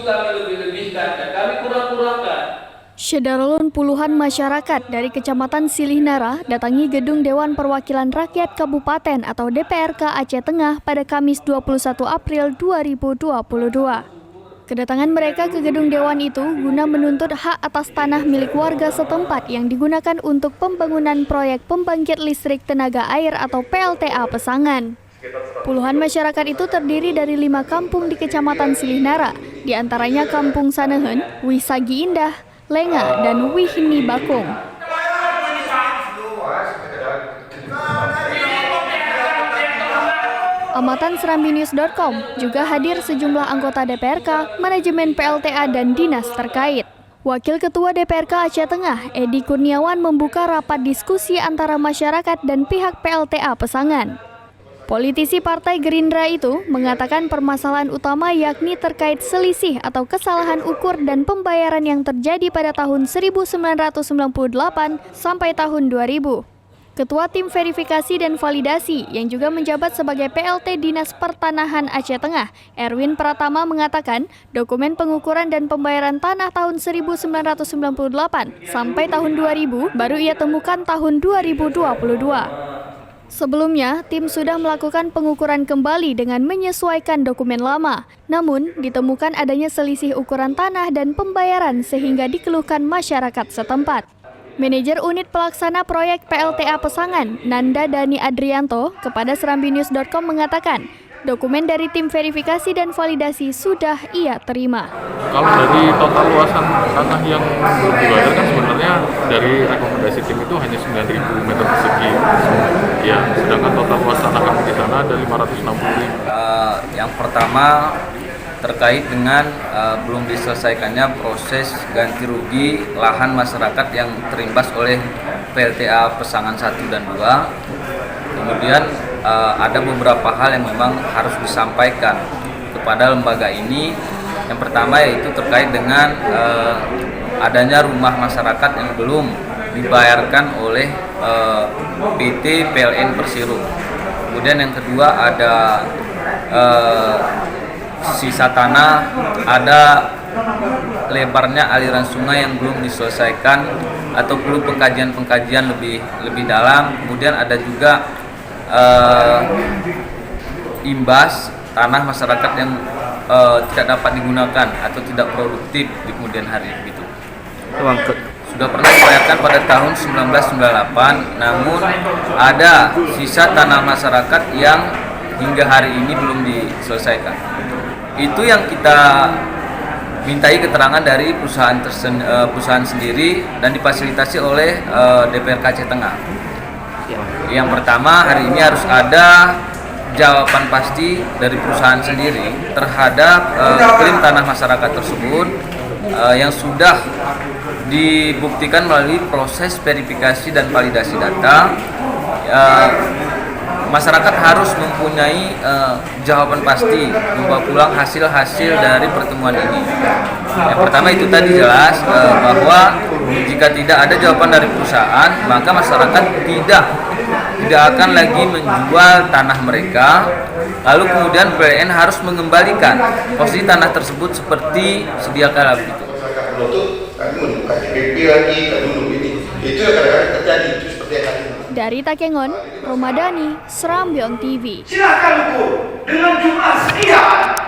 kami lebih-lebihkan dan kami kurang-kurangkan. Syederalun puluhan masyarakat dari Kecamatan Silihnara datangi Gedung Dewan Perwakilan Rakyat Kabupaten atau DPRK Aceh Tengah pada Kamis 21 April 2022. Kedatangan mereka ke gedung dewan itu guna menuntut hak atas tanah milik warga setempat yang digunakan untuk pembangunan proyek pembangkit listrik tenaga air atau PLTA Pesangan. Puluhan masyarakat itu terdiri dari 5 kampung di Kecamatan Silihnara, di antaranya Kampung Sanehen, Wisagi Indah, Lenga, dan Wihni Bakung. Amatan serambinews.com juga hadir sejumlah anggota DPRK, manajemen PLTA, dan dinas terkait. Wakil Ketua DPRK Aceh Tengah, Edi Kurniawan, membuka rapat diskusi antara masyarakat dan pihak PLTA Pesangan. Politisi Partai Gerindra itu mengatakan permasalahan utama yakni terkait selisih atau kesalahan ukur dan pembayaran yang terjadi pada tahun 1998 sampai tahun 2000. Ketua Tim Verifikasi dan Validasi yang juga menjabat sebagai PLT Dinas Pertanahan Aceh Tengah, Erwin Pratama, mengatakan dokumen pengukuran dan pembayaran tanah tahun 1998 sampai tahun 2000 baru ia temukan tahun 2022. Sebelumnya, tim sudah melakukan pengukuran kembali dengan menyesuaikan dokumen lama. Namun, ditemukan adanya selisih ukuran tanah dan pembayaran sehingga dikeluhkan masyarakat setempat. Manajer Unit Pelaksana Proyek PLTA Pesangan, Nanda Dani Adrianto, kepada serambinews.com mengatakan, dokumen dari tim verifikasi dan validasi sudah ia terima. Kalau dari total luasan tanah yang dibayar kan sebenarnya dari rekomendasi tim itu hanya 9.000 meter persegi. Ya, sedangkan total luas tanah kami di sana ada 560.000. Yang pertama terkait dengan belum diselesaikannya proses ganti rugi lahan masyarakat yang terimbas oleh PLTA Pesangan 1 dan 2. Kemudian ada beberapa hal yang memang harus disampaikan kepada lembaga ini. Yang pertama yaitu terkait dengan adanya rumah masyarakat yang belum dibayarkan oleh PT PLN Persero. Kemudian yang kedua ada sisa tanah, ada lebarnya aliran sungai yang belum diselesaikan atau perlu pengkajian lebih dalam. Kemudian ada juga imbas tanah masyarakat yang tidak dapat digunakan atau tidak produktif di kemudian hari gitu. Sudah pernah dibayarkan pada tahun 1998, namun ada sisa tanah masyarakat yang hingga hari ini belum diselesaikan. Itu yang kita mintai keterangan dari perusahaan sendiri dan difasilitasi oleh DPRK Aceh Tengah. Yang pertama, hari ini harus ada jawaban pasti dari perusahaan sendiri terhadap klaim tanah masyarakat tersebut yang sudah dibuktikan melalui proses verifikasi dan validasi data. Masyarakat harus mempunyai jawaban pasti membawa pulang hasil-hasil dari pertemuan ini. Yang pertama itu tadi jelas bahwa jika tidak ada jawaban dari perusahaan, maka masyarakat tidak akan lagi menjual tanah mereka. Lalu kemudian PLN harus mengembalikan posisi tanah tersebut seperti sedia kala begitu. Itu kadang-kadang terjadi itu seperti yang tadi. Dari Takengon, Romadani, Serambion TV. Silakan ukur dengan jumlah sekian.